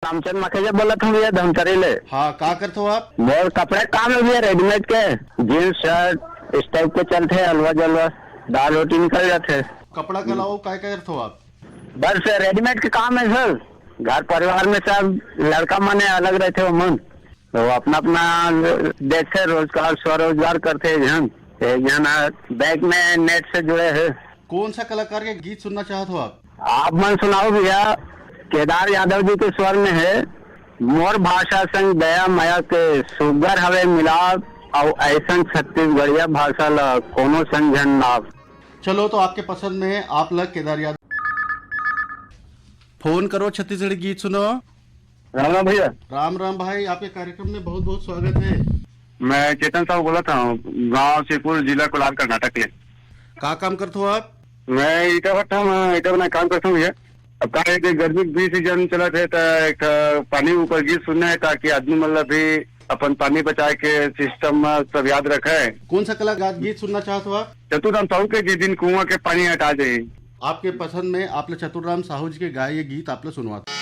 रामचंद मखेजा बोलत हूँ भैया धमतरी ले। हाँ, का करते हो आप? मोर कपड़े काम है भैया, रेडीमेड के जीन्स शर्ट इस टाइप के चलते हैं, हलवा जलवा दाल रोटी निकल जाते हैं। कपड़ा के अलावा काय क्या करते हो आप? बस रेडीमेड के काम है सर। घर परिवार में सब लड़का मने अलग रहते हो मन, तो अपना अपना देखते रोजगार स्वरोजगार करते हैं। एक जन बैंक में नेट से जुड़े हैं। कौन सा कलाकार के गीत सुनना चाहते हो आप? आप मन सुनाओ भैया। केदार यादव जी के स्वर में है, मोर भाषा संग दया माया के सुगर हवे मिलाप और ऐसन छत्तीसगढ़िया भाषा ला कोनो संजन नाव। चलो तो आपके पसंद में आप लग केदार यादव। फोन करो छत्तीसगढ़ी गीत सुनो। राम राम भैया। राम राम भाई, आपके कार्यक्रम में बहुत बहुत स्वागत है। मैं चेतन साहब बोला था, गांव शिवपुर जिला कोलार कर्नाटक के। का काम करते हो आप? मैं ईटा भट्टा में ईटा बना काम करता हूँ भैया। अब का है कि गर्मी भी सीजन चला थे तो एक पानी ऊपर गीत सुनना है ताकि आदमी मतलब भी अपन पानी बचाए के सिस्टम सब याद रखे। कौन सा कलाकार गीत सुनना चाहते हो आप? चतुराम साहू के जिस दिन कुआं के पानी हटा दे। आपके पसंद में आप लोग चतुराम साहू जी के गाए ये गीत आप लोग सुनवाते।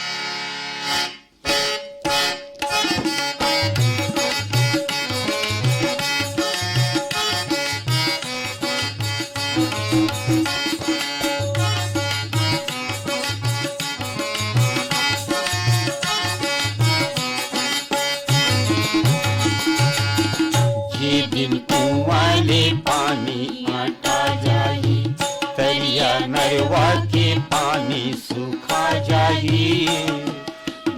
दिन कुआं ले पानी आता जाई, तरिया नरवा के पानी सूखा जाई,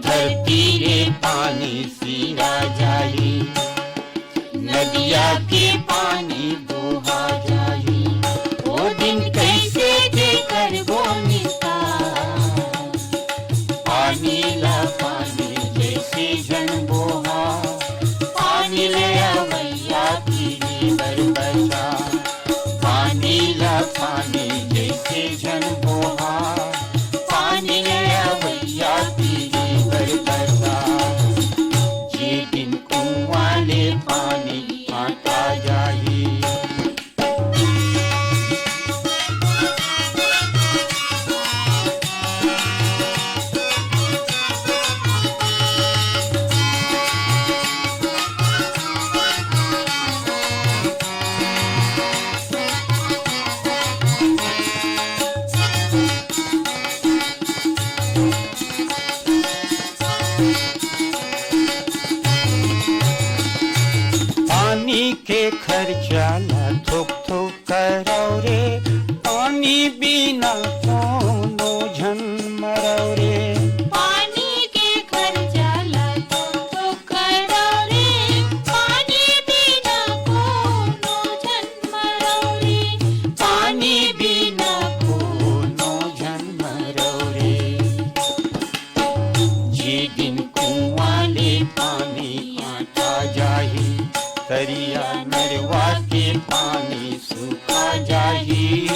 धरती रे पानी सीरा जाई, नदिया के पानी दोहा जाई। वो दिन कैसे जेकर बोनिता पानी ला पानी जैसे जन बोहा, पानी ले आवैया पीरी बरबसा, पानी ला पानी जैसे जन बोहा, पानी ले आवैया पीरी बरबसा। जे दिन कुआं ले पानी आता जाई। पानी के खर्चा ला थोक थोक कराओ रे, पानी बिना कोनो झन मराओ रे। पानी के खर्चा ला तो कराओ रे, पानी बिना कोनो जन मराओ रे, पानी बिना कोनो झन मराओ रे। जे दिन कुआं ले पानी आता जाही, तरिया नरवा के पानी सूखा जाही,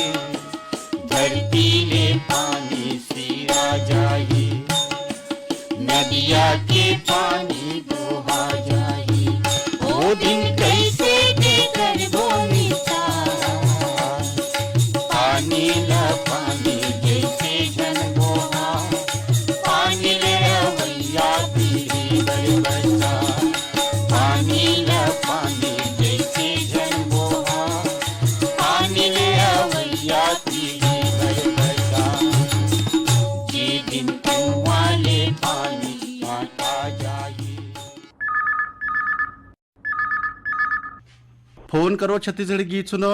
धरती ले पानी सीरा जाही, नदिया के पानी दोहा जाही। वो दिन कैसे देकर बोनिता पानी ला पानी जैसे जन बोहा, पानी ले आवैया पीरी बरबसा, पानी ला पानी जैसे जन बोहा, पानी ले आवैया पीरी बरबसा। जे दिन कुआं ले पानी आता जाई। फोन करो छत्तीसगढ़ी गीत सुनो।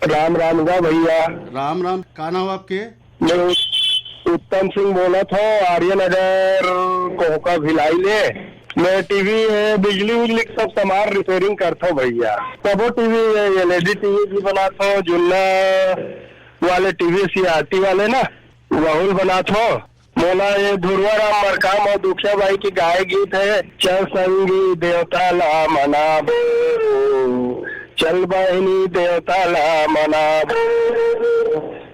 राम राम गा भैया। राम राम, का नाम आपके? मैं उत्तम सिंह बोला था, आर्यनगर कोहका भिलाई ले। मैं टीवी है बिजली उजली सब सामान रिपेयरिंग करता हूँ भैया। सबो टीवी एलईडी टीवी भी बनाता हूँ, जुन्ना वाले टीवी सीआरटी वाले ना वहुल बनाता हूँ। मोला ये धुरवा राम मरकाम और दुखिया बाई की गाय गीत है, चल संगी देवता ला मनाबो, चल बहनी देवता ला मनाबो,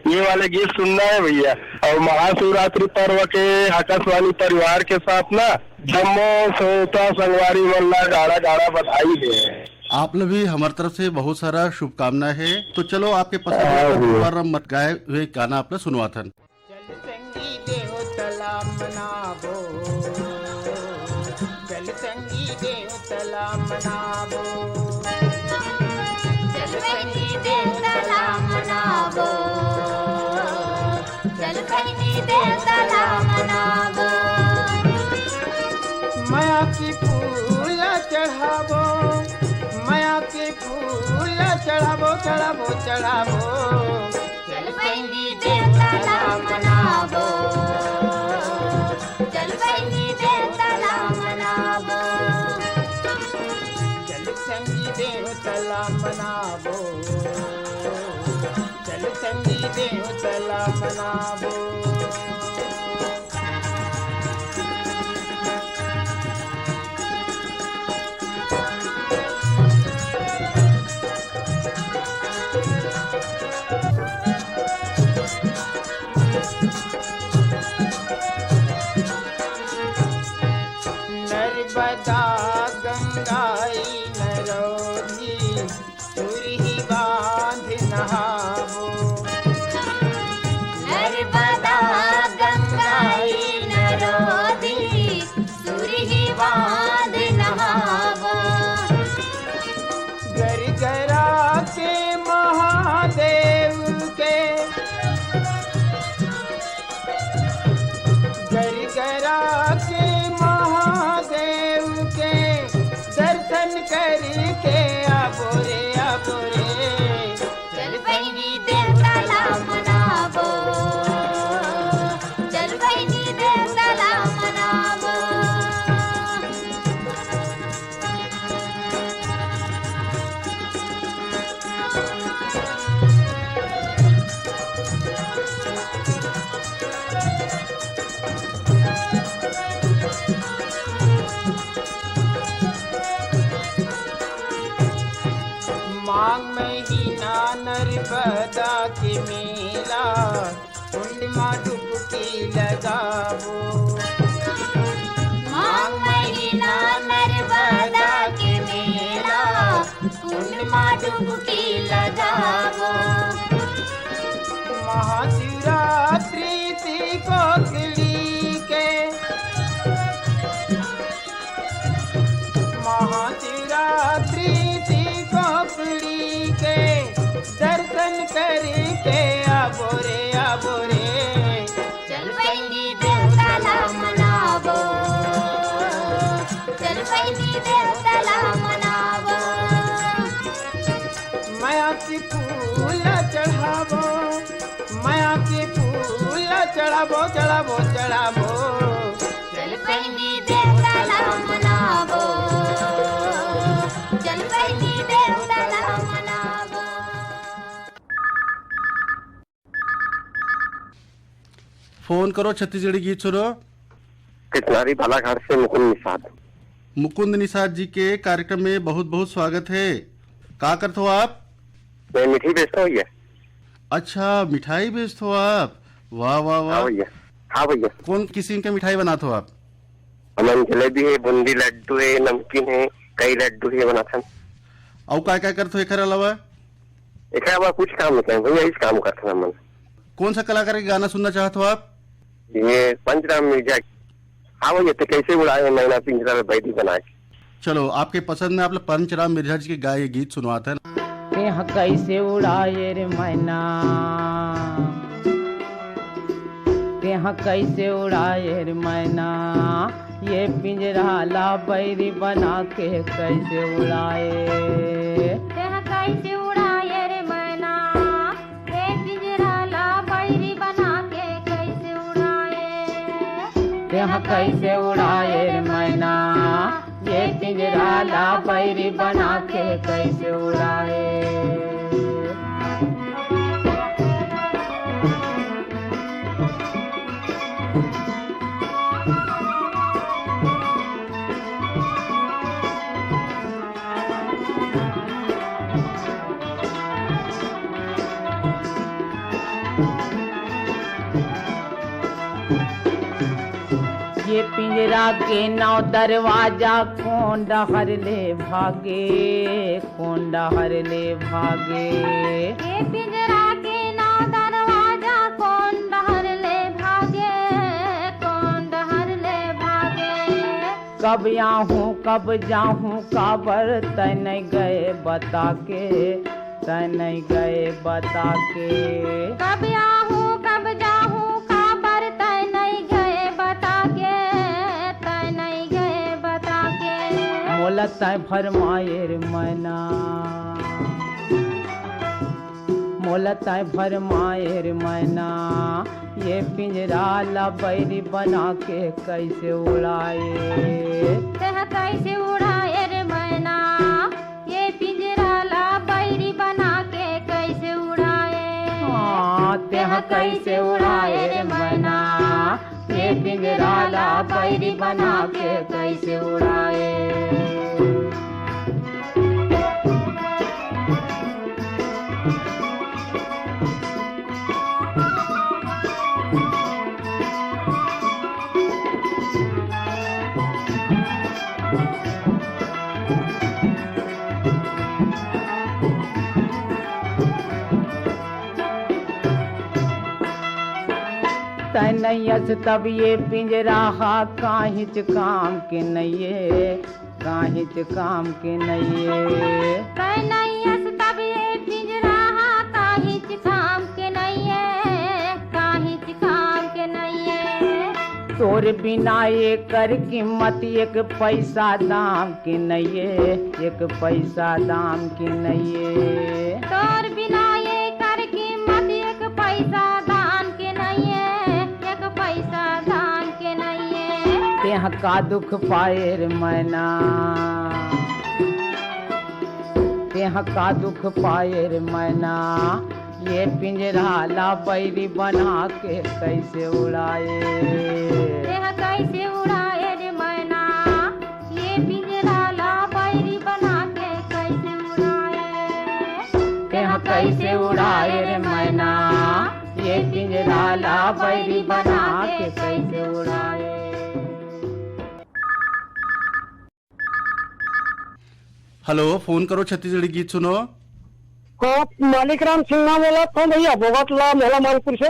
ये वाले गीत सुनना है भैया। और महाशिवरात्रि पर्व के आकाशवाणी परिवार के साथ ना जम्मू सोता संगवारी मल्ला गाड़ा गाड़ा बधाई है। आप लोग भी हमारी तरफ से बहुत सारा शुभकामनाएं है। तो चलो आपके पसंद मत गाए हुए गाना आप लोग सुनवा था। चल संगी देव तला मनाबो, देवतला मनावो जलपैनी देवतला मनावो जलपैनी देवतला मनावो माया की फूल चढ़ावो माया की फूल चढ़ावो चढ़ावो चढ़ावो जलपैनी देवतला मनावो जलपैनी देवतला मनावो चल संगी देवतला मनावो चल संगी देवतला मनावो नर्मदा गंगाई नरोधी सुरही बांध नहावो नर्मदा गंगाई नरोधी सुरही बांध नहावो गरगरा के महादेव के गरगरा के महादेव के दर्शन करके आबोरे आबोरे जलपैनी देवतला मनावो जलपैनी देवतला मनावो मांग महीना नर्मदा के मेला कुंड में डुबकी लगावो माघ महीना नर्मदा के मेला कुंड में डुबकी लगावो महाशिवरात्रि थी कोकड़ी के महाशिवरात्रि थी कोकड़ी के दर्शन करके आबोरे आबोरे जलपैनी देवतला मनावो जलपैनी देवतला मनावो माया की फूल चढ़ावो माया की फूल चढ़ावो चढ़ावो चढ़ावो जलपैनी देवतला मनावो जलपैनी देवतला मनावो फोन करो छत्तीसगढ़ी गीत सुनो। कितनारी बालाघाट से मुकुंद निषाद। मुकुंद निषाद जी के कार्यक्रम में बहुत बहुत स्वागत है। का करते हो आप? मैं मिठी बेचता हूँ भैया। अच्छा, मिठाई बेचते हो आप? वाह वाह हाँ वाह। भैया, हाँ भैया। कौन किस्म का मिठाई बनाते हो आप? हमन जलेबी है, बूंदी लड्डू है, नमकीन है, कई लड्डू है बनाथन। और क्या करते हो एकर अलावा? एकरा बा कुछ काम नहीं करें भैया, इस काम करते हैं हमन। कौन सा कलाकार के गाना सुनना चाहते हो आप? ये पंचराम मिर्जा। हाँ भैया, तो कैसे उड़ाए मैना पिंजरा में बैठी बनाए। चलो, आपके पसंद में आप लोग पंचराम मिर्जा जी के गाए गीत सुनवाते हैं। यहाँ कैसे उड़ाए रे मैना यहाँ कैसे उड़ाए रे मैना ये पिंजरा ला बैरी बना के कैसे उड़ाए कैसे उड़ाए रे मैना ये पिंजरा ला बैरी बना के कैसे उड़ाए यहाँ कैसे उड़ाए रे मैना ये पिंजरा ला बैरी बना के कैसे उड़ाए ये पिंजरा के नौ दरवाजा कौन डहर ले भागे कौन डहर ले भागे ये पिंजरा के नौ दरवाजा कौन डहर ले भागे कौन डहर ले भागे कब आऊँ कब जाऊँ काबर तय नहीं गए बता के, तय नहीं गए बता के। कब आऊँ कब जाऊँ काबर तय नहीं गए बता के, तय नहीं गए बता के। मोला तय फरमाए मैना, मोला तय फरमाए मैना, ये पिंजरा ला बैरी बना के कैसे उड़ाए। तेह कैसे उड़ाए रे मैना, ये पिंजरा ला बैरी बना के कैसे उड़ाए। हाँ तेह कैसे उड़ाए रे मैना, ये पिंजरा ला बैरी बना के कैसे उड़ाए। तनयस तब ये पिंजरा हा काहिच काम के नये, काहिच काम के नये। तनयस तब ये पिंजरा हा काहिच काम के नये, काहिच काम के नये। तोर बिना ये कर कीमत एक पैसा दाम के नये, एक पैसा दाम के नये। तोर बिना ये कर कीमत एक पैसा दान के नये, एक पैसा दान के नये। तेह का दुख पाए रे मैना, तेह का दुख पाए रे मैना, ये पिंजरा ला बैरी बना के कैसे उड़ाए। तेह कैसे उड़ाए रे मैना, ये पिंजरा ला बैरी बना के कैसे उड़ाए। तेह कैसे उड़ाए रे मैना, ये पिंजरा ला बैरी बना के कैसे उड़ाए। हेलो, फोन करो छत्तीसगढ़ी गीत सुनो। मालिक राम सिंह नाम बोला था भैया, भोगतला मोहला मालपुर से।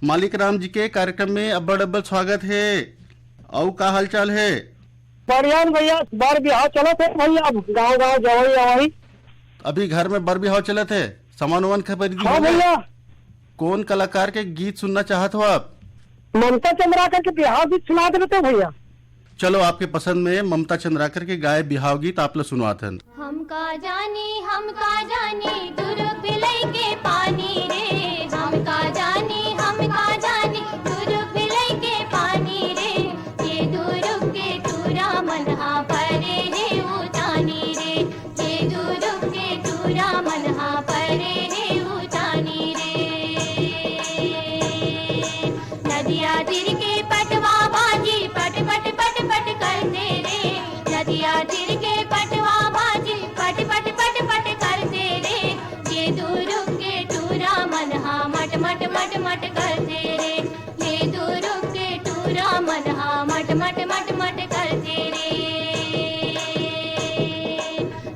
मालिक राम जी के कार्यक्रम में अब्बड़ अब्बड़ स्वागत है। और का हाल चाल है? बढ़िया भैया, बार बिहार चला थे भैया, गाँव गाँव जवाई आवाई। अभी घर में बर बिहाव चलत है, सामान वामान खरीदी हाँ हो गए? भैया, कौन कलाकार के गीत सुनना चाहत हो आप? ममता चंद्राकर के बिहार भी सुना देते भैया। चलो आपके पसंद में ममता चंद्राकर के गाए बिहाव गीत आप लोग सुनवाते। हम का जानी दूर पिलई के पानी रे, हम का जानी दूर पिलई के पानी रे। ये दूर के टूरा मनहा परे रे उतानी रे, ये दूर के टूरा मनहा परे रे उतानी रे। नदिया तीर के पटवा बाजी पट पट पट पट करते रे, नदिया तीर के पटवा बाजी पट पट पट पट करते रे। ये दूर के टूरा मनहा मट मट मट मट करते रे, ये दूर के टूरा मनहा मट मट मट मट करते रे।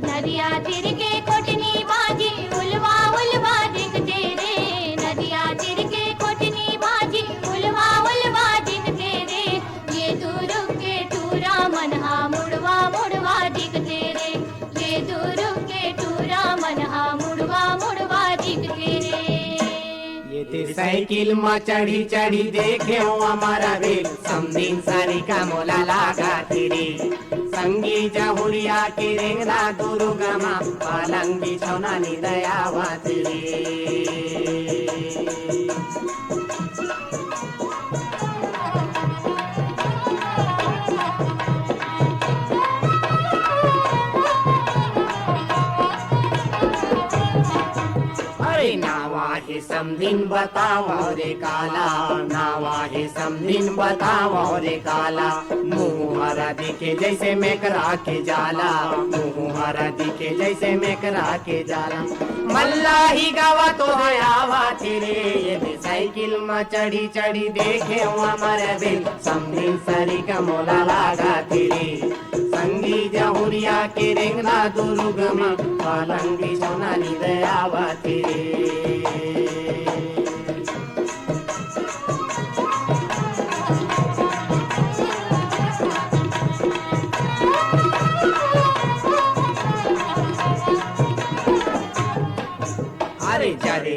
नदिया तीर के कोटनी बाजी उलवा उलवा दिखते रे, नदिया तीर के कोटनी बाजी उलवा उलवा दिखते रे। ये दूर के टूरा मनहा मुड़वा मुड़वा दिखते रे, ये दूर के टूरा मनहा मुड़वा मुड़वा दिखते रे। ये ते साइकिल में चढ़ी चढ़ी देखे हो हमारा बेल, समदिन सारी का मोला लागा तेरे। संगी जहुरिया के रेंगना दुर्गमा, पालंग बिछौना नी दयावा तेरे। अरे नावा है समदिन बतावा रे काला, नावा है समदिन बतावा रे काला। मुँह हरा दिखे जैसे मेकरा के जाला, मुँह हरा दिखे जैसे मेकरा के जाला। मल्लाही गावा तो आवा तेरे, ये साइकिल में चढ़ी चढ़ी देखे हमारे बिल, समदिन सरी का मोला लागा तेरे। संगी जहुरिया के रेंगना दुर्गमा, पालंग बिछौना नी दयावा तेरे।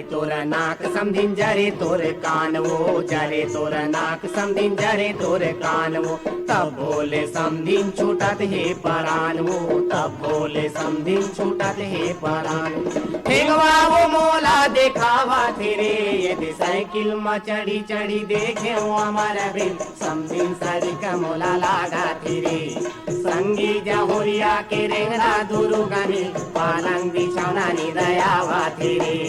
जरे तोर नाक समधिन जरे तोर कान वो, जरे तोर नाक समधिन जरे तोर कान वो, तब बोले समधिन छूटत हे परान वो, तब बोले समधिन छूटत हे परान। ठेगवा वो मोला देखावा तेरे, यदि साइकिल में चढ़ी चढ़ी देखे वो हमारा बिल, समधिन सरी का मोला लागा तेरे। संगी जहुरिया के रेंगरा दुरुगनी, पालंग बिछौना नि दयावा तेरे।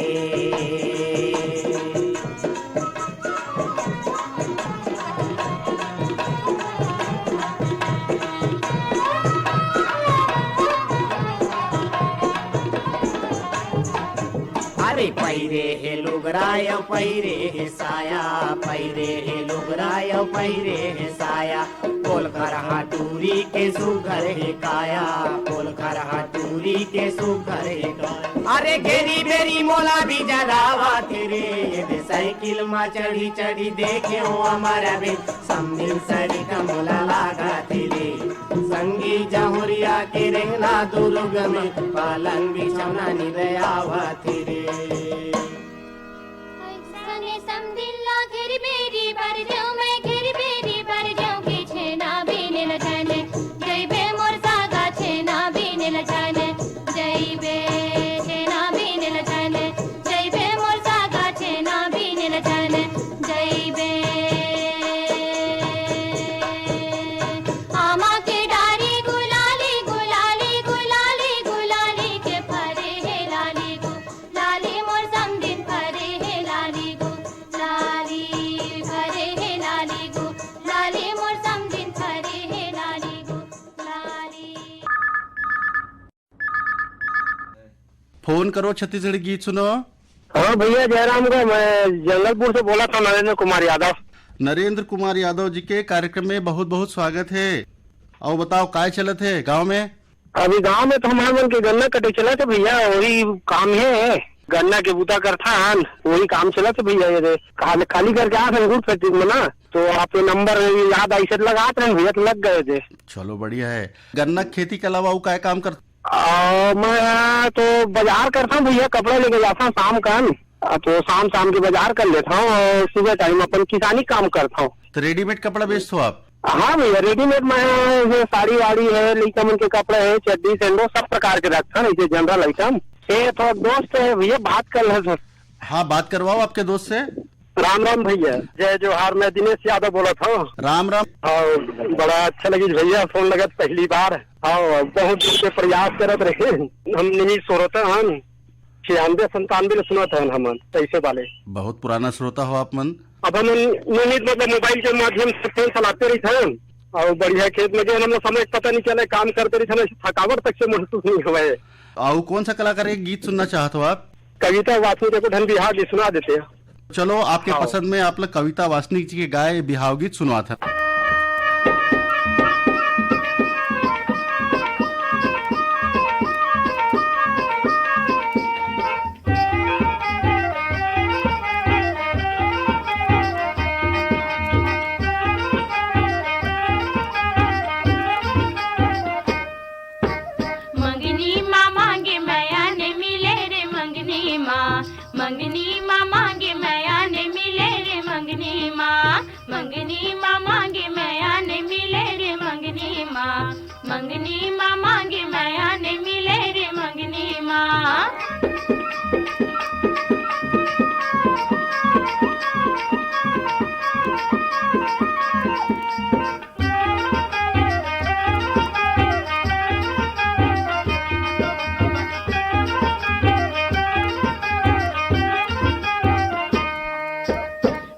अरे पैरे हे लुगराय पैरे हे साया, पैरे हे लुगराय पैरे हे साया, कोल कर हाटूरी के सुघर हे काया, कोल कर हाटूरी के सुघर हे काया। अरे घेरी बेरी मोला भी जरावा तेरे, ये साइकिल में चढ़ी चढ़ी देखे हो हमारा बे, समझिन सरी का मोला लागा तेरे। संगी जहुरिया के रेंगना दुर्ग में, पालंग बिछौना नि दयावा तेरे। सने समदिल्ला घेरी बेरी भर जाऊं मैं, घेरी बेरी भर जाऊं के छेना बीने ल जाने, जय बे मोर सागा छेना बीने ल जाने, जय बे छेना बीने ल जाने, जय बे मोर सागा छेना बीने ल जाने, जय बे। आमा के डारी गुलाली गुलाली गुलाली गुलाली के फरे हे लाली गु, लाली मोर समदिन फरे हे लाली गु, लाली फरे हे लाली गु, लाली मोर समदिन फरे हे लाली गु, लाली। फोन करो छत्तीसगढ़ी गीत सुनो। हाँ भैया जयराम का, मैं जंगलपुर से बोला था, नरेंद्र कुमार यादव। नरेंद्र कुमार यादव जी के कार्यक्रम में बहुत बहुत स्वागत है। और बताओ काय चलत है गांव में? अभी गांव में तो हमारे मन के गन्ना कटे चला था भैया, वही काम है, गन्ना के बूता करता हन, वही काम चला था भैया। ये खाली करके आ अंगूर फैक्ट्री में ना, तो आप नंबर याद ऐसे लगाते हैं भैया, तो लग गए थे। चलो बढ़िया है। गन्ना खेती के अलावा वो काय काम कर? मैं तो बाजार करता हूँ भैया, कपड़े लेके जाता हूँ शाम का, तो शाम शाम के बाजार कर लेता हूँ, और सुबह टाइम अपन किसानी काम करता हूँ। तो रेडीमेड कपड़ा बेचते हो आप? हाँ भैया रेडीमेड में साड़ी वाड़ी है, लड़का मन के कपड़े है, चड्डी सेंडो सब प्रकार के रखता हूँ, ऐसे जनरल आइटम। ये तो दोस्त है भैया, बात कर रहे सर। हाँ बात करवाओ आपके दोस्त से। राम राम भैया, जय जोहार, मैं दिनेश यादव बोला था। राम राम। और बड़ा अच्छा लगी भैया, फोन लगा पहली बार, और बहुत दिन से प्रयास करत रहे हम, नहीं सोचते हम 96-97 सुना था हम ऐसे वाले। बहुत पुराना श्रोता हो आप मन। अब हम नियमित मतलब मोबाइल के माध्यम से फोन चलाते रही थे, और बढ़िया खेत में जो हम समय पता नहीं चले, काम करते रही थे, थकावट तक से महसूस नहीं हुआ है। और कौन सा कलाकार के गीत सुनना चाहते हो आप? कविता वासनिक को धन बिहार जी सुना देते हैं। चलो आपके पसंद में आप लोग कविता वासनिक जी के गाए बिहाव गीत सुनवा था। मंगनी माँ मांगे मैया ने मिले रे, मंगनी माँ, मंगनी माँ मांगे मैया ने मिले रे, मंगनी माँ, मंगनी माँ मांगे मैया ने मिले रे, मंगनी माँ, मंगनी माँ मांगे मैया ने मिले रे, मंगनी माँ।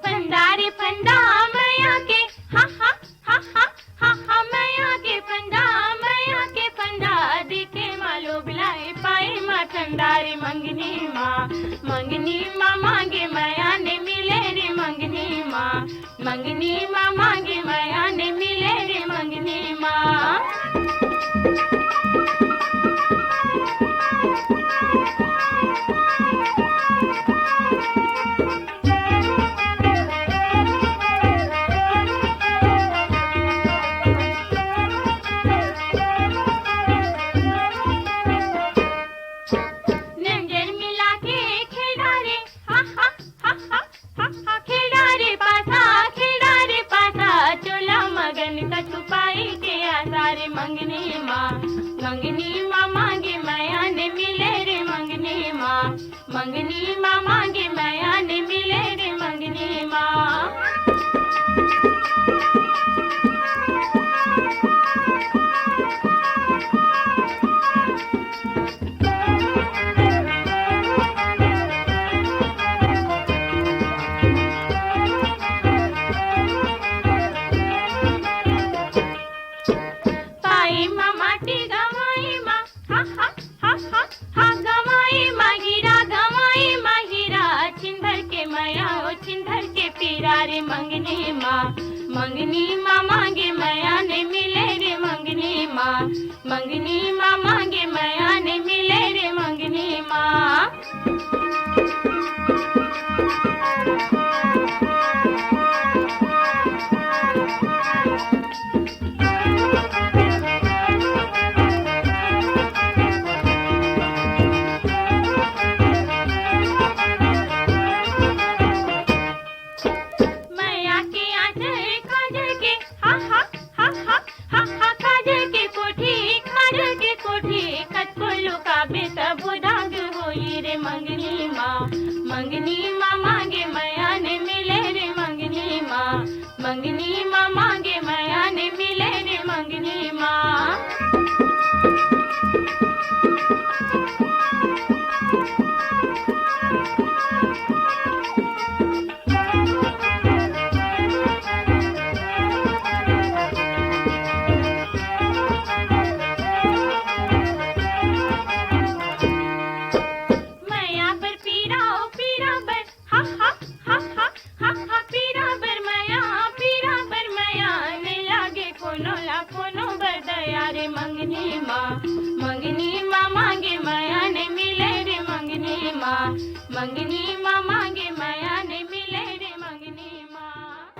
फंदारी फंदा मैया के, हा हा हा हा हा हा, मैया के फंदा, मैया के फंदा दिखे मालो बिलाए पाए माँ ठंडारी, मंगनी माँ, मंगनी माँ मांगे मैया ने मिले रे, मंगनी माँ, मंगनी माँ मांगे मैया ने मिले रे, मंगनी माँ। नंजर मिला के खिलारे, मंगनी माँ मांगे माया ने मिले रे मंगनी माँ मांगे माया ने मिले रे मंगनी माँ। मंगनी माँ मांगे माया ने मिले रे मंगनी माँ मांगे माया ने मिले रे मंगनी माँ। मंगनी माँ मांगे माया ने मिले रे मंगनी माँ मांगे माया ने मिले रे मंगनी माँ। मंगनी माँ मांगे माया ने मिले रे मंगनी माँ मांगे माया ने मिले रे मंगनी माँ।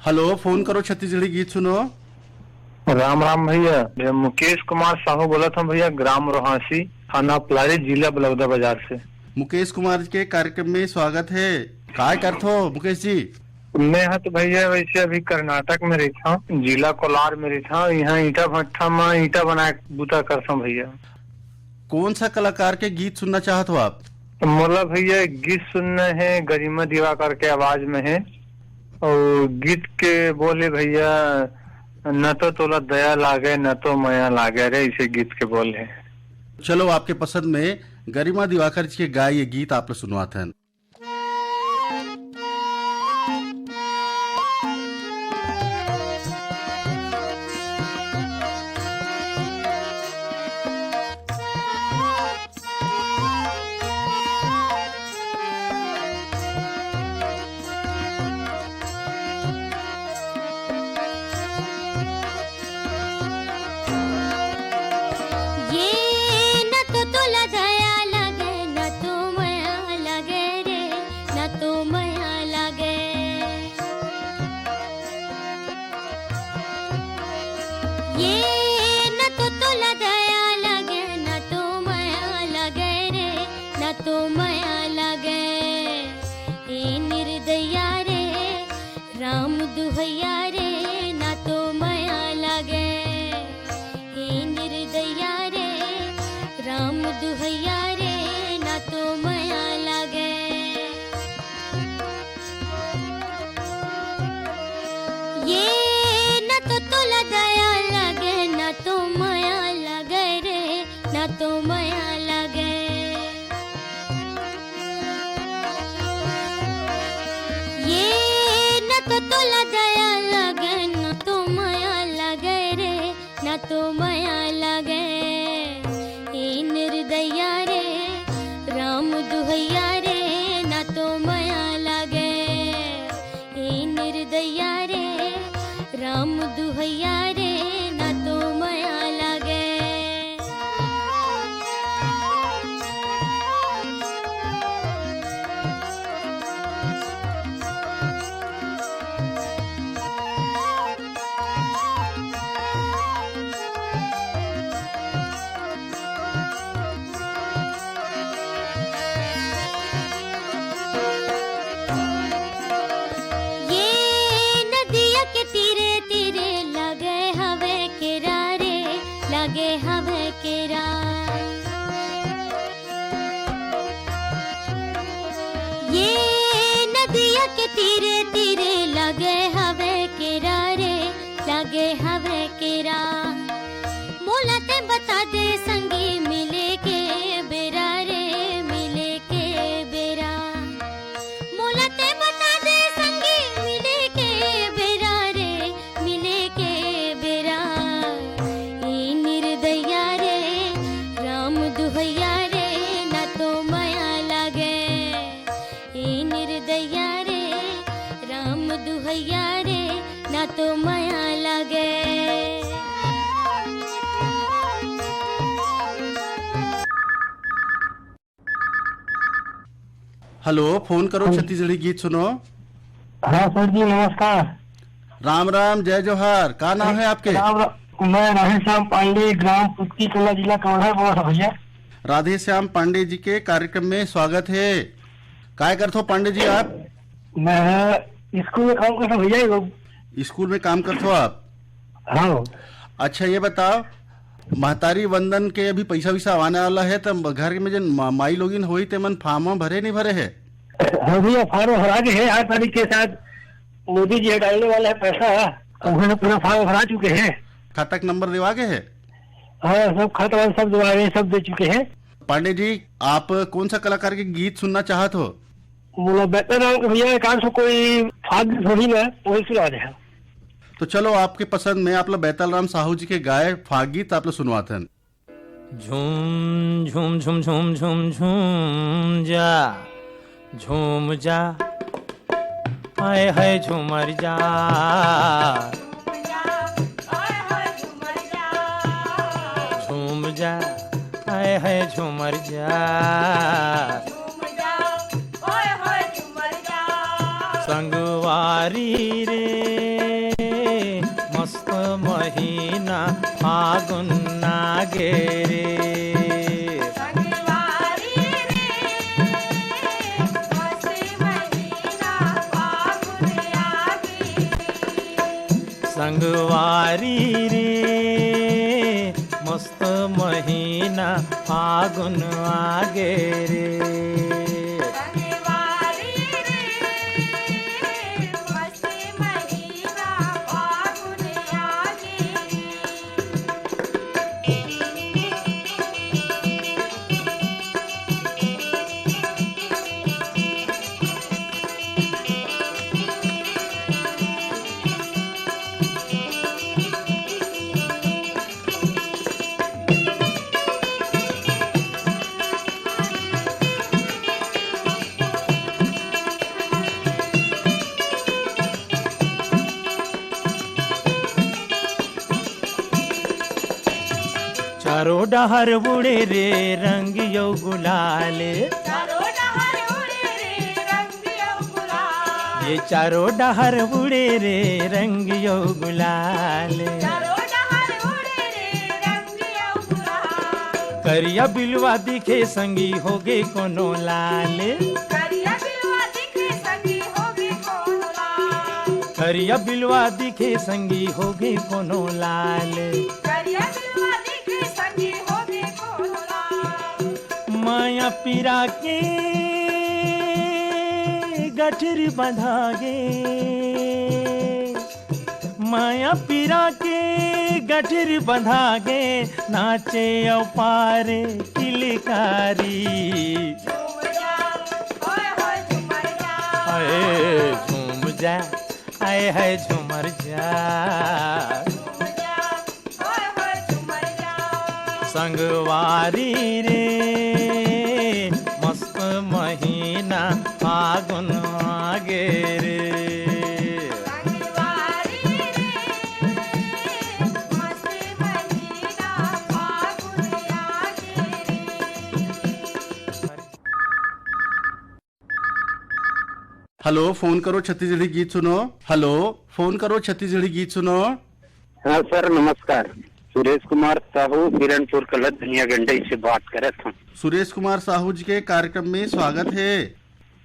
हेलो, फोन करो छत्तीसगढ़ी गीत सुनो। राम राम भैया, मैं मुकेश कुमार साहू बोला था भैया, ग्राम रोहासी, थाना पलारी, जिला बलौदा बाजार से। मुकेश कुमार के कार्यक्रम में स्वागत है। काय करते हो मुकेश जी? मैं तो भैया वैसे अभी कर्नाटक में रहता हूँ, जिला कोलार में रहता हूँ। यहाँ ईटा भट्टा में ईटा बना बूता करता हूँ भैया। कौन सा कलाकार के गीत सुनना चाहते हो आप? मोला भैया गीत सुनना है, गरिमा दिवाकर के आवाज में है, और गीत के बोले भैया न तो तोला दया लागे न तो माया लागे रे, इसे गीत के बोल है। चलो आपके पसंद में गरिमा दिवाकर जी के गाए ये गीत आप लोग सुनवाते हैं। ये नदिया के तीरे लागे हवे केरा मोला ते बता दे संगी मिले के बेरा रे मिले के बेरा मोला ते बता दे संगी मिले के बेरा रे मिले के बेरा ए निर्दया रे राम दुहैया रे ना तो माया लागे ए निर्दया रे राम दुहैया रे ना तो माया लागे। हेलो, फोन करो छत्तीसगढ़ी गीत सुनो। हाँ सर जी नमस्कार। राम राम, जय जोहार। क्या नाम है आपके? मैं राधेश्याम पांडे, ग्राम पुटकी टोला, जिला कवर्धा बोल रहा भैया। राधेश्याम पांडे जी के कार्यक्रम में स्वागत है। काय करते हो पांडे जी आप? मैं स्कूल में काम करता भैया। स्कूल में काम करते हो आप? हाँ। अच्छा ये बताओ, महतारी वंदन के अभी पैसा वैसा आने वाला है, तो घर में जो माई लोगिन हुई ते मन फार्म भरे नहीं भरे है? हाँ भैया, फार्म भरा के है 8 तारीख के साथ मोदी जी डालने वाला है पैसा, उन्होंने पूरा फार्म भरा चुके हैं। खाता का नंबर दिवा के है? हाँ, सब खाता सब दिवा सब दे चुके हैं। पांडे जी, आप कौन सा कलाकार के गीत सुनना चाहते हो? बोला बेहतर नाम के भैया, एक आध कोई फाग थोड़ी ना वही सुना दे। तो चलो आपके पसंद में आप लोग बैतल राम साहू जी के गाए फाग गीत आप लोग सुनवाते हैं। झूम झूम झूम झूम झूम झूम जा झूम जा आए है झूमर जा झूम जा आए है झूमर जा संगवारी रे मस्त महीना फागुन नागे रे संगवारी रे मस्त महीना फागुन आगे रे चारों डहर उड़े रे रंग यो गुलाल ये चारों डहर उड़े रे रंग यो गुलाल करिया बिलवा दिखे संगी होगे कोनो लाल करिया बिलवा दिखे संगी होगे कोनो लाल माया पीरा के गठरी बंधागे माया पीरा के गठरी बंधागे नाचे अपारे किलकारी झूम जा आए है झूमर जा संगवारी रे मस्त महीना फागुन आगे रे हेलो, फोन करो छत्तीसगढ़ी गीत सुनो। हेलो, फोन करो छत्तीसगढ़ी गीत सुनो। हाँ सर नमस्कार, सुरेश कुमार साहू बिरनपुर कलत धनिया गंडई से बात करे था। सुरेश कुमार साहू जी के कार्यक्रम में स्वागत है।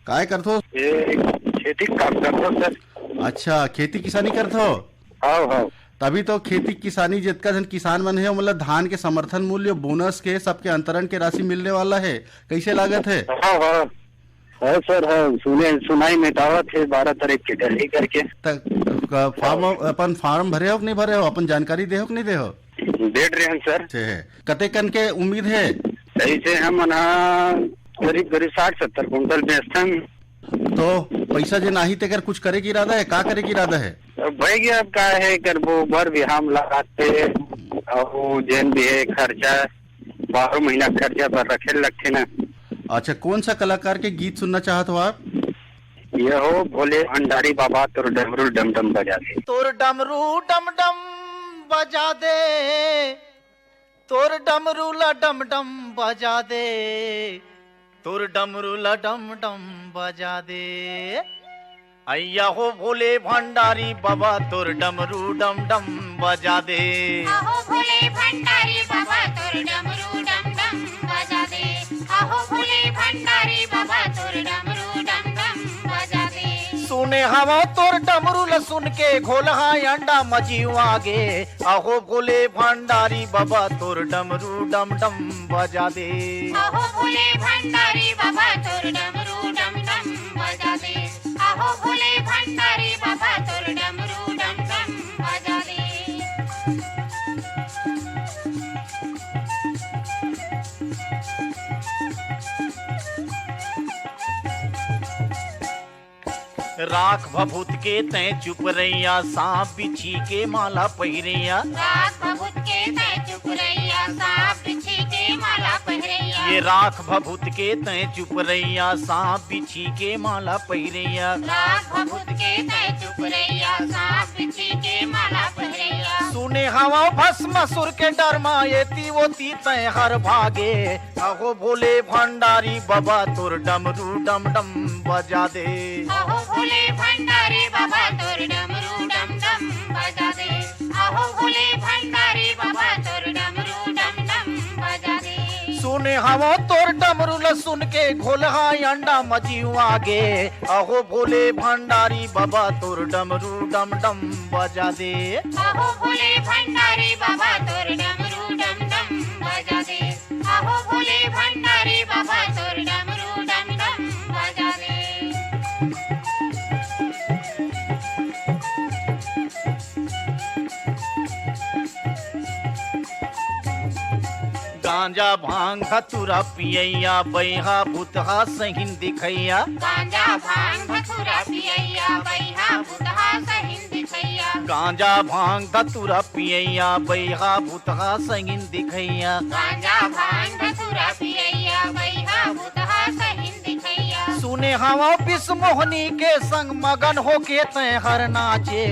काय करते हो? खेती काम करते सर। अच्छा, खेती किसानी करते हो? हाँ हाँ। तभी तो खेती किसानी जितना जन किसान मन है मतलब धान के समर्थन मूल्य बोनस के सबके अंतरण के राशि मिलने वाला है, कैसे लागत है? हाँ हाँ हाँ सर, हाँ सुनाई में दावत है 12 तारीख के दिल्ली करके। फॉर्म अपन फार्म भरे हो कि नहीं भरे हो, अपन जानकारी दे हो कि नहीं दे हो? दे रहे हैं सर। कते कन के उम्मीद है? ऐसे हम करीब करीब 60-70 कुंटल बेचते हैं। तो पैसा जे नाही तेकर कुछ करे की इरादा है? का करे की इरादा है? भाई गया अब का है कर वो भर भी हम लगाते और जैन भी है खर्चा 12 महीना खर्चा पर रखे लगते ना। अच्छा, कौन सा कलाकार के गीत सुनना चाहते हो आप? ये हो भोले भंडारी बाबा तोर डमरू डम डम बजा दे। तोर डमरू डम डम बजा दे, तोर डमरू ला डम डम बजा दे, तोर डमरू ला डम डम बजा दे। अय्या हो भोले भंडारी बाबा तोर डमरू डम डम बजा दे। आहो भोले भंडारी बाबा तोर डमरू डम डम बजा दे। आहो भोले भंडारी बाबा तोर डमरू डम डम बजा दे। सुने हवा तोर डमरू ल सुन के घोलहा अंडा मजीव आगे। आहो भोले भंडारी बाबा तोर डमरू डम डम बजा दे। आहो भोले भंडारी बाबा तोर डमरू डम डम बजा दे। आहो भोले भंडारी बाबा तोर डमरू डम डम बजा दे। राख भभूत के तय चुप रैया, सांप बिछी के माला पहिरैया। राख भभूत के तय चुप रैया, सांप बिछी के माला पहिरैया। ये राख भभूत के तय चुप रैया, सांप बिछी के माला पहिरैया। राख भभूत के तय चुप रैया, सांप बिछी के माला पहिरैया। सुने हवा भस्म सुर के डरमा एती वो ती तय हर भागे। अहो भोले भंडारी बाबा तोर डमरू डम डम बजा दे। आहो भोले भंडारी बाबा तोर डमरू डम डम बजा दे। आहो भोले भंडारी बाबा तोर डमरू डम डम बजा दे। सुने हवा तोर डमरू ल सुन के घोलहा अंडा मजीव आगे। अहो भोले भंडारी बाबा तोर डमरू डम डम बजा दे। आहो भोले भंडारी बाबा तोर डमरू डम डम बजा दे। आहो भोले भंडारी बाबा तोर डमरू डम डम बजा दे। गांजा भांग धतुरा पियैया, बैहा भूतहा सहिन दिखैया। गांजा भांग धतूरा पियैया, बैहा भूतहा सहिन दिखैया। गांजा भांग धतुरा पियैया, बैहा भूतहा सहिन दिखैया। गांजा भांग धतूरा पियैया, बैहा भूतहा सहिन दिखैया। सुने हवा विष मोहनी के संग मगन होके तय हर नाचे।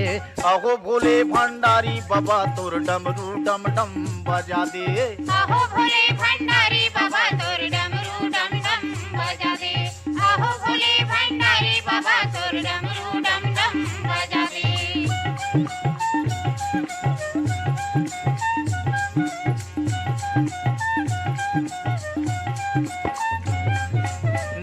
अहो भोले भंडारी बाबा तोर डमरू डम डम बजा दे। आहो भोले भंडारी बाबा तोर डमरू डम डम बजा दे। आहो भोले भंडारी बाबा तोर डमरू डम डम बजा दे।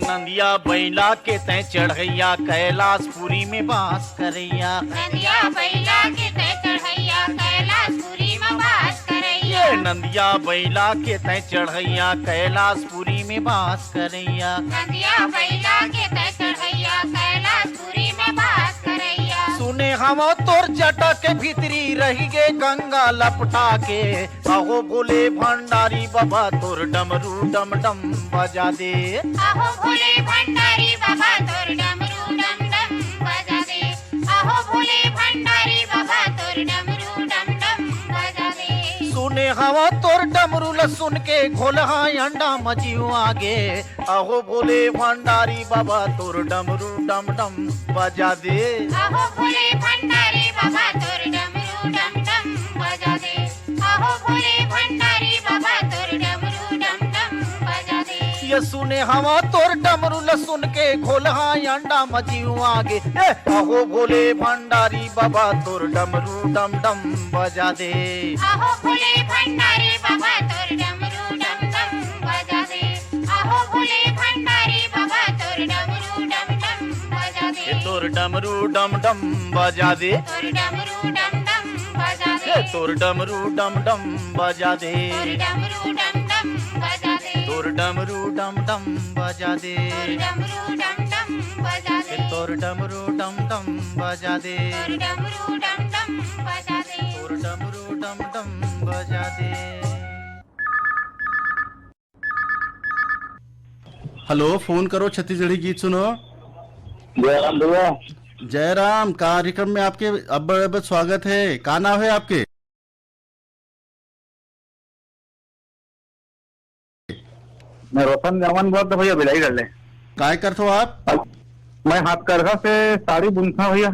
नंदिया बैला के तय चढ़ैया, कैलाशपुरी में वास करैया। नदिया बैला के तय चढ़ैया, कैलाशपुरी में वास करैया। ये नंदिया बैला के तय चढ़ैया, कैलाशपुरी में वास करैया। नदिया बैला के तय चढ़ैया, कैलाशपुरी में वास करैया। सुने हवा तोर जटा के भीतरी रही गे गंगा लपटा के। अहो भोले भंडारी बाबा तोर डमरू डम डम बजा दे। आहो भोले भंडारी बाबा तोर डमरू डम डम बजा दे। आहो भोले भंडारी बाबा तोर डमरू डम डम बजा दे। सुने हवा तोर डमरू ल सुन के घोलहा अंडा मजीव आगे। अहो भोले भंडारी बाबा तोर डमरू डम डम बजा दे। आहो भोले भंडारी बाबा तोर डमरू डम डम बजा दे। आहो भोले भंडारी बाबा तोर डमरू डम डम बजा दे। ये सुने हवा तोर डमरू ल सुन के घोलहा अंडा मजीव आगे। अहो भोले भंडारी बाबा तोर डमरू डम डम बजा दे। आहो भोले भंडारी बाबा तोर डमरू डम डम बजा दे। आहो भोले भंडारी बाबा तोर डमरू डम डम बजा दे। तोर डमरू डम डम बजा दे। तोर डमरू डम डम बजा दे। तोर डमरू डम डम बजा दे। तोर डमरू डम डम बजा दे। तोर डमरू डम डम बजा दे। तोर डमरू डम डम बजा कि तोर डमरू डम डम बजा दे, तोर डमरू डम डम बजा दे, तोर डमरू डम डम बजा दे। हेलो, फोन करो छत्तीसगढ़ी गीत सुनो। जयराम भैया। जयराम, कार्यक्रम में आपके अब स्वागत है। का नाम है आपके? मैं रोशन जामन बोलता भैया, भिलाई कर ले। काय करते हो आप? मैं हाथकरघा से साड़ी बुनता भैया।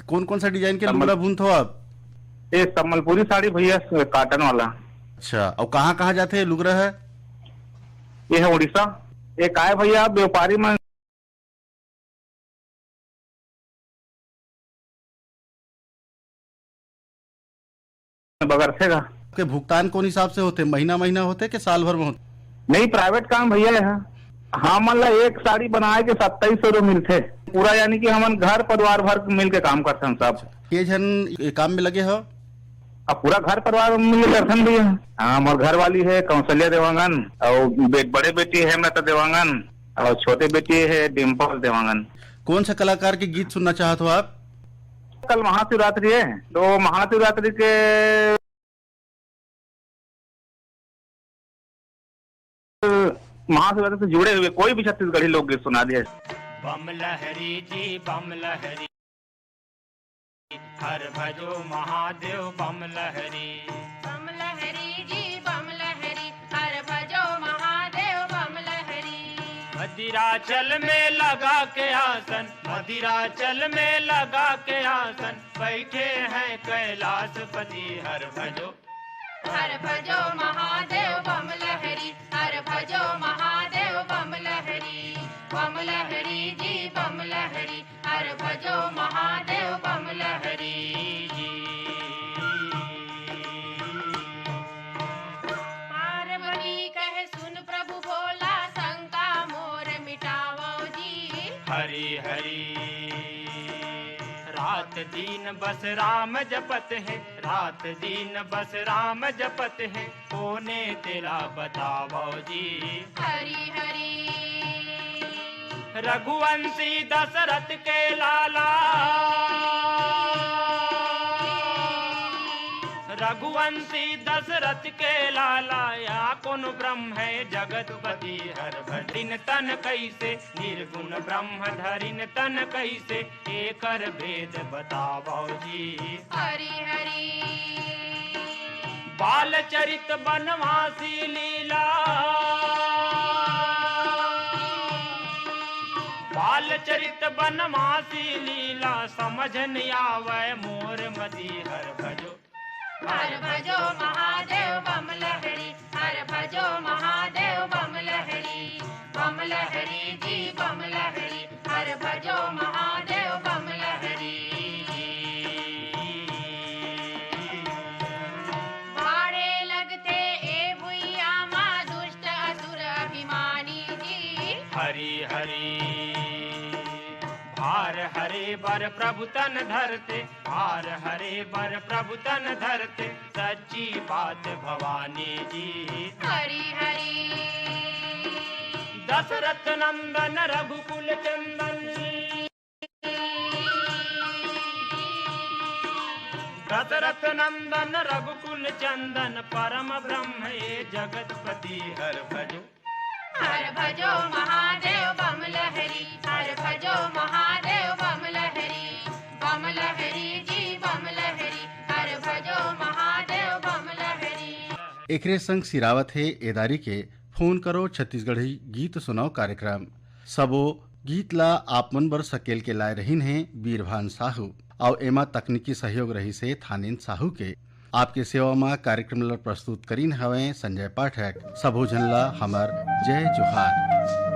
कौन कौन सा डिजाइन के लुगड़ा बुनते हो आप? ये सम्बलपुरी साड़ी भैया, कॉटन वाला। अच्छा, और कहाँ कहाँ जाते हैं लुगड़ा है? ये है उड़ीसा। एक आए भैया व्यापारी में बगरसे का। आपके भुगतान कौन हिसाब से होते? महीना महीना होते कि साल भर में होते? नहीं, प्राइवेट काम भैया है। हाँ, मतलब एक साड़ी बनाए के 2700 रुपये मिलते पूरा, यानी कि हम घर परिवार भर मिल के काम करते हैं सब। ये जन ये काम में लगे हो? अब पूरा घर परिवार मिल के करते हैं भैया। हाँ, हमारे घर वाली है कौशल्या देवांगन, और बड़े बेटी है हेमलता देवांगन, और छोटे बेटी है डिम्पल देवांगन। कौन सा कलाकार के गीत सुनना चाहते हो आप? कल महाशिवरात्रि है, तो महाशिवरात्रि के महाशिवरात्रि से जुड़े हुए कोई भी छत्तीसगढ़ी लोकगीत सुना दिए। बम लहरी जी बम लहरी, हर भजो महादेव बम लहरी। बम लहरी जी बम लहरी, हर भजो महादेव बम लहरी। मदिराचल में लगा के आसन, मदिराचल में लगा के आसन, बैठे हैं कैलाशपति हर भजो, हर भजो महादेव बम लहरी, हर भजो महादेव बम लहरी। बम लहरी जी बम लहरी, हर भजो महादेव बम लहरी जी। पार्वती कहे सुन प्रभु भोला, शंका मोर मिटावो जी। हरि हरि रात दिन बस राम जपत है, रात दिन बस राम जपत है, कोने तेरा बतावो जी। हरि हरि रघुवंशी दशरथ के लाला, रघुवंशी दशरथ के लाला, या कौन ब्रह्म है जगतपति हर भरिन तन कैसे, निर्गुण ब्रह्म धरिन तन कैसे, एकर भेद बतावो जी। हरि हरि बाल चरित बनवासी लीला, बाल चरित बनवासी लीला, समझ नहीं आवे मोर मदी हर भजो, हर भजो महादेव बम लहरी, हर भजो महादेव बम लहरी। बम लहरी जी बम लहरी, हर भजो महादेव बम लहरी। भाड़े लगते ए भुइया माँ दुष्ट असुर अभिमानी जी। हरि हरि भार हरे बर प्रभु तन धरते, भार हरे बर प्रभु तन धरते, सच्ची बात भवानी जी। हरि हरि दशरथ नंदन रघुकुल चंदन, दशरथ नंदन रघुकुल चंदन, परम ब्रह्म ये जगतपति हर भजो, हर भजो महादेव बम लहरी, हर भजो महादेव बम लहरी। बम लहरी जी बम लहरी, हर भजो महादेव बम लहरी। एकरे संग सिरावत है एदारी के फोन करो छत्तीसगढ़ी गीत सुनाओ कार्यक्रम। सबो गीत ला आप मन बर सकेल के लाए रहीन है बीरभान साहू, और एमा तकनीकी सहयोग रही से थानेन साहू के। आपके सेवा में कार्यक्रम ला प्रस्तुत करीन हवे संजय पाठक। सबो झन ला हमर जय जोहार।